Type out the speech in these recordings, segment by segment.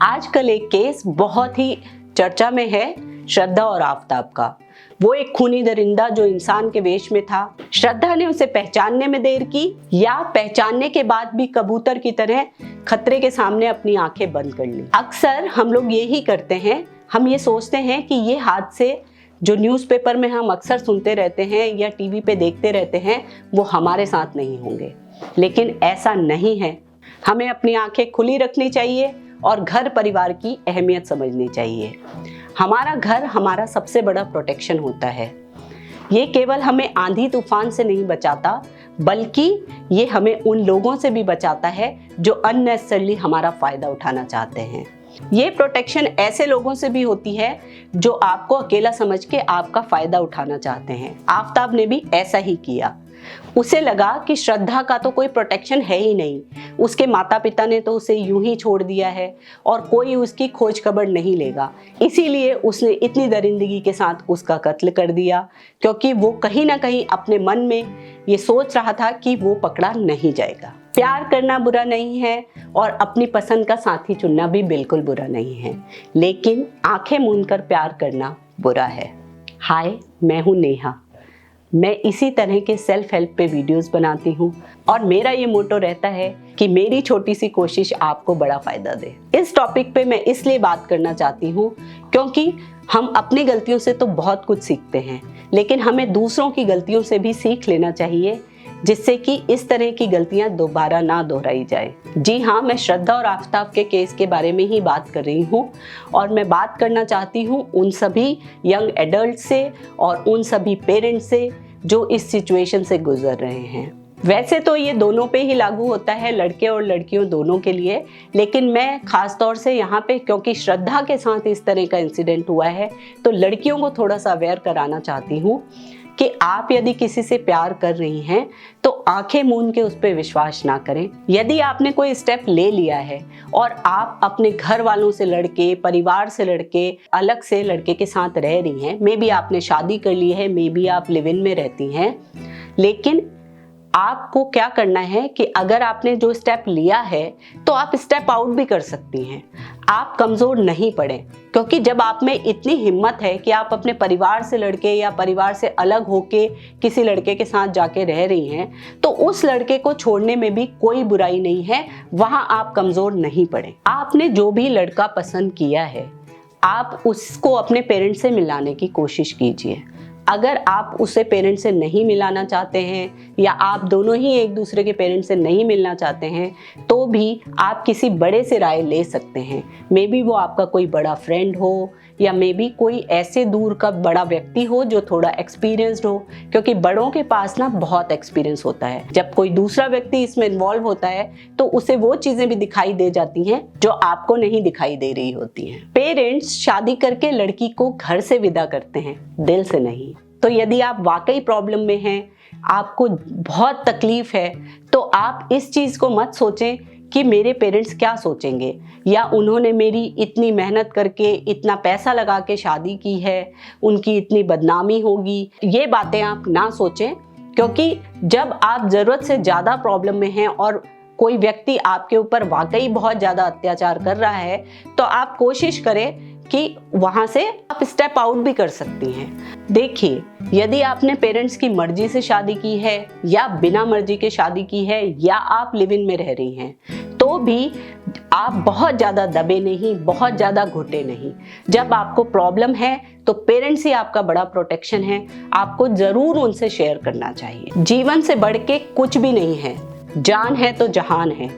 आजकल एक केस बहुत ही चर्चा में है, श्रद्धा और आफताब का। वो एक खूनी दरिंदा जो इंसान के वेश में था। श्रद्धा ने उसे पहचानने में देर की या पहचानने के बाद भी कबूतर की तरह खतरे के सामने अपनी आंखें बंद कर ली। अक्सर हम लोग यही करते हैं, हम ये सोचते हैं कि ये हादसे जो न्यूज़पेपर में हम अक्सर सुनते रहते हैं या टीवी पे देखते रहते हैं वो हमारे साथ नहीं होंगे, लेकिन ऐसा नहीं है। हमें अपनी आंखें खुली रखनी चाहिए और घर परिवार की अहमियत समझनी चाहिए। हमारा घर हमारा सबसे बड़ा प्रोटेक्शन होता है। ये केवल हमें आंधी तूफान से नहीं बचाता, बल्कि ये हमें उन लोगों से भी बचाता है जो अननेसेसरली हमारा फायदा उठाना चाहते हैं। ये प्रोटेक्शन ऐसे लोगों से भी होती है जो आपको अकेला समझ के आपका फायदा उठाना चाहते हैं। आफताब ने भी ऐसा ही किया। उसे लगा कि श्रद्धा का तो कोई प्रोटेक्शन है ही नहीं, उसके माता पिता ने तो उसे यूं ही छोड़ दिया है और कोई उसकी खोज खबर नहीं लेगा, इसीलिए उसने इतनी दरिंदगी के साथ उसका कत्ल कर दिया, क्योंकि वो कहीं ना कहीं अपने मन में ये सोच रहा था कि वो पकड़ा नहीं जाएगा। प्यार करना बुरा नहीं है और अपनी पसंद का साथी चुनना भी बिल्कुल बुरा नहीं है, लेकिन आंखें मूंद कर प्यार करना बुरा है। हाय, मैं हूँ नेहा। मैं इसी तरह के सेल्फ हेल्प पे वीडियोस बनाती हूँ और मेरा ये मोटो रहता है कि मेरी छोटी सी कोशिश आपको बड़ा फायदा दे। इस टॉपिक पे मैं इसलिए बात करना चाहती हूँ क्योंकि हम अपनी गलतियों से तो बहुत कुछ सीखते हैं, लेकिन हमें दूसरों की गलतियों से भी सीख लेना चाहिए, जिससे कि इस तरह की गलतियां दोबारा ना दोहराई जाए। जी हाँ, मैं श्रद्धा और आफताब के केस के बारे में ही बात कर रही हूँ और मैं बात करना चाहती हूँ उन सभी यंग एडल्ट से और उन सभी पेरेंट्स से जो इस सिचुएशन से गुजर रहे हैं। वैसे तो ये दोनों पे ही लागू होता है, लड़के और लड़कियों दोनों के लिए, लेकिन मैं खास तौर से यहाँ पे क्योंकि श्रद्धा के साथ इस तरह का इंसिडेंट हुआ है तो लड़कियों को थोड़ा सा अवेयर कराना चाहती हूँ कि आप यदि किसी से प्यार कर रही हैं तो आंखें मूंद के उस पर विश्वास ना करें। यदि आपने कोई स्टेप ले लिया है और आप अपने घर वालों से लड़के, परिवार से लड़के, अलग से लड़के के साथ रह रही हैं, मे बी आपने शादी कर ली है, मे बी आप लिव इन में रहती हैं, लेकिन आपको क्या करना है कि अगर आपने जो स्टेप लिया है तो आप स्टेप आउट भी कर सकती हैं। आप कमज़ोर नहीं पड़े, क्योंकि जब आप में इतनी हिम्मत है कि आप अपने परिवार से लड़के या परिवार से अलग होके किसी लड़के के साथ जाके रह रही हैं तो उस लड़के को छोड़ने में भी कोई बुराई नहीं है, वहाँ आप कमज़ोर नहीं पड़े। आपने जो भी लड़का पसंद किया है आप उसको अपने पेरेंट्स से मिलाने की कोशिश कीजिए। अगर आप उसे पेरेंट्स से नहीं मिलाना चाहते हैं या आप दोनों ही एक दूसरे के पेरेंट्स से नहीं मिलना चाहते हैं तो भी आप किसी बड़े से राय ले सकते हैं। मे बी वो आपका कोई बड़ा फ्रेंड हो या मे बी कोई ऐसे दूर का बड़ा व्यक्ति हो जो थोड़ा एक्सपीरियंस्ड हो, क्योंकि बड़ों के पास ना बहुत एक्सपीरियंस होता है। जब कोई दूसरा व्यक्ति इसमें इन्वॉल्व होता है तो उसे वो चीजें भी दिखाई दे जाती हैं जो आपको नहीं दिखाई दे रही होती हैं। पेरेंट्स शादी करके लड़की को घर से विदा करते हैं, दिल से नहीं। तो यदि आप वाकई प्रॉब्लम में हैं, आपको बहुत तकलीफ है, तो आप इस चीज को मत सोचें कि मेरे पेरेंट्स क्या सोचेंगे या उन्होंने मेरी इतनी मेहनत करके इतना पैसा लगा के शादी की है, उनकी इतनी बदनामी होगी। ये बातें आप ना सोचें, क्योंकि जब आप ज़रूरत से ज़्यादा प्रॉब्लम में हैं और कोई व्यक्ति आपके ऊपर वाकई बहुत ज़्यादा अत्याचार कर रहा है तो आप कोशिश करें कि वहाँ से आप स्टेप आउट भी कर सकती हैं। देखिए, यदि आपने पेरेंट्स की मर्जी से शादी की है या बिना मर्जी के शादी की है या आप लिव इन में रह रही हैं तो भी आप बहुत ज़्यादा दबे नहीं, बहुत ज़्यादा घुटे नहीं। जब आपको प्रॉब्लम है तो पेरेंट्स ही आपका बड़ा प्रोटेक्शन है, आपको ज़रूर उनसे शेयर करना चाहिए। जीवन से बढ़ के कुछ भी नहीं है, जान है तो जहान है।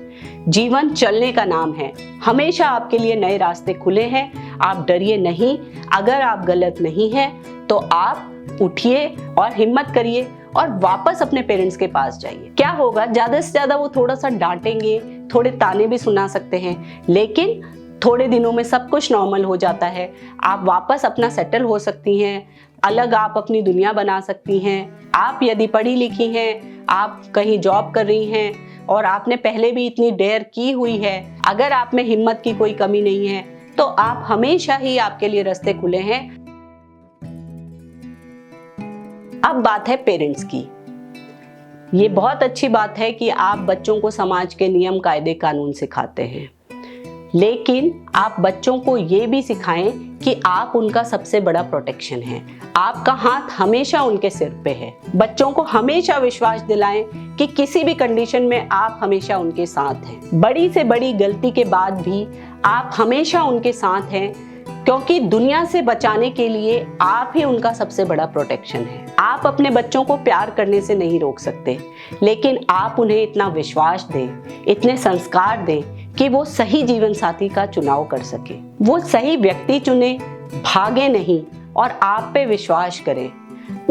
जीवन चलने का नाम है, हमेशा आपके लिए नए रास्ते खुले हैं, आप डरिए नहीं। अगर आप गलत नहीं हैं तो आप उठिए और हिम्मत करिए और वापस अपने पेरेंट्स के पास जाइए। क्या होगा, ज़्यादा से ज़्यादा वो थोड़ा सा डांटेंगे, थोड़े ताने भी सुना सकते हैं, लेकिन थोड़े दिनों में सब कुछ नॉर्मल हो जाता है। आप वापस अपना सेटल हो सकती हैं, अलग आप अपनी दुनिया बना सकती हैं। आप यदि पढ़ी लिखी हैं, आप कहीं जॉब कर रही हैं और आपने पहले भी इतनी डेयर की हुई है, अगर आप में हिम्मत की कोई कमी नहीं है तो आप हमेशा ही आपके लिए रास्ते खुले हैं। अब बात है पेरेंट्स की। ये बहुत अच्छी बात है कि आप बच्चों को समाज के नियम, कायदे, कानून सिखाते हैं, लेकिन आप बच्चों को ये भी सिखाएं कि आप उनका सबसे बड़ा प्रोटेक्शन है। आपका हाथ हमेशा उनके सिर पे है। बच्चों को हमेशा विश्वास दिलाएं कि किसी भी कंडीशन में आप हमेशा उनके साथ हैं। बड़ी से बड़ी गलती के बाद भी आप हमेशा उनके साथ हैं, क्योंकि दुनिया से बचाने के लिए आप ही उनका सबसे बड़ा प्रोटेक्शन है। आप अपने बच्चों को प्यार करने से नहीं रोक सकते, लेकिन आप उन्हें इतना विश्वास दें, इतने संस्कार दें कि वो सही जीवन साथी का चुनाव कर सके। वो सही व्यक्ति चुने, भागे नहीं और आप पे विश्वास करें।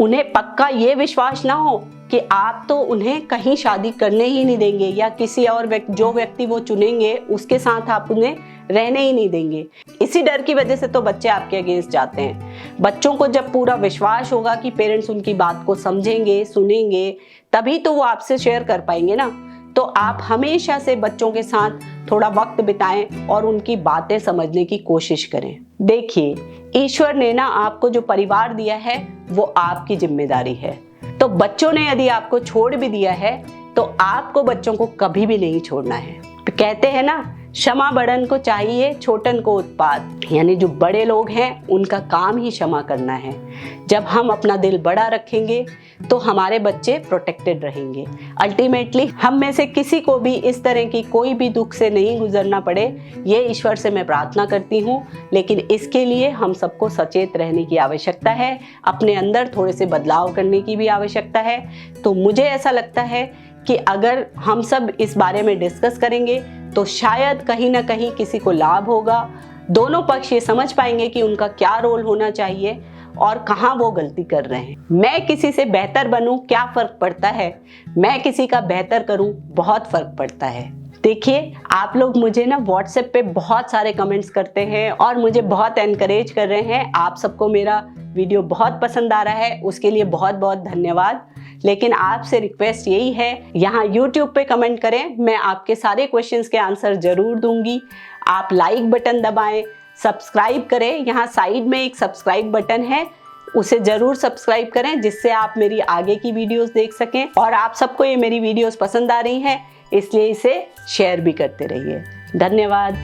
उन्हें पक्का ये विश्वास ना हो कि आप तो उन्हें कहीं शादी करने ही नहीं देंगे या किसी और जो व्यक्ति वो चुनेंगे उसके साथ आप उन्हें रहने ही नहीं देंगे। इसी डर की वजह से तो बच्चे आपके अगेंस्ट जाते हैं। बच्चों को जब पूरा विश्वास होगा कि पेरेंट्स उनकी बात को समझेंगे, सुनेंगे, तभी तो वो आपसे शेयर कर पाएंगे ना। तो आप हमेशा से बच्चों के साथ थोड़ा वक्त बिताएं और उनकी बातें समझने की कोशिश करें। देखिए, ईश्वर ने ना आपको जो परिवार दिया है वो आपकी जिम्मेदारी है। तो बच्चों ने यदि आपको छोड़ भी दिया है तो आपको बच्चों को कभी भी नहीं छोड़ना है। कहते हैं ना, क्षमा बड़न को चाहिए, छोटन को उत्पात। यानी जो बड़े लोग हैं उनका काम ही क्षमा करना है। जब हम अपना दिल बड़ा रखेंगे तो हमारे बच्चे प्रोटेक्टेड रहेंगे। अल्टीमेटली हम में से किसी को भी इस तरह की कोई भी दुख से नहीं गुजरना पड़े, ये ईश्वर से मैं प्रार्थना करती हूँ। लेकिन इसके लिए हम सबको सचेत रहने की आवश्यकता है, अपने अंदर थोड़े से बदलाव करने की भी आवश्यकता है। तो मुझे ऐसा लगता है कि अगर हम सब इस बारे में डिस्कस करेंगे तो शायद कहीं ना कहीं किसी को लाभ होगा। दोनों पक्ष ये समझ पाएंगे कि उनका क्या रोल होना चाहिए और कहाँ वो गलती कर रहे हैं। मैं किसी से बेहतर बनूं, क्या फर्क पड़ता है, मैं किसी का बेहतर करूं, बहुत फर्क पड़ता है। देखिए, आप लोग मुझे ना व्हाट्सएप पे बहुत सारे कमेंट्स करते हैं और मुझे बहुत एनकरेज कर रहे हैं। आप सबको मेरा वीडियो बहुत पसंद आ रहा है, उसके लिए बहुत बहुत धन्यवाद। लेकिन आपसे रिक्वेस्ट यही है, यहाँ YouTube पे कमेंट करें, मैं आपके सारे क्वेश्चंस के आंसर जरूर दूंगी। आप लाइक बटन दबाएं, सब्सक्राइब करें। यहाँ साइड में एक सब्सक्राइब बटन है, उसे जरूर सब्सक्राइब करें जिससे आप मेरी आगे की वीडियोस देख सकें। और आप सबको ये मेरी वीडियोस पसंद आ रही हैं, इसलिए इसे शेयर भी करते रहिए। धन्यवाद।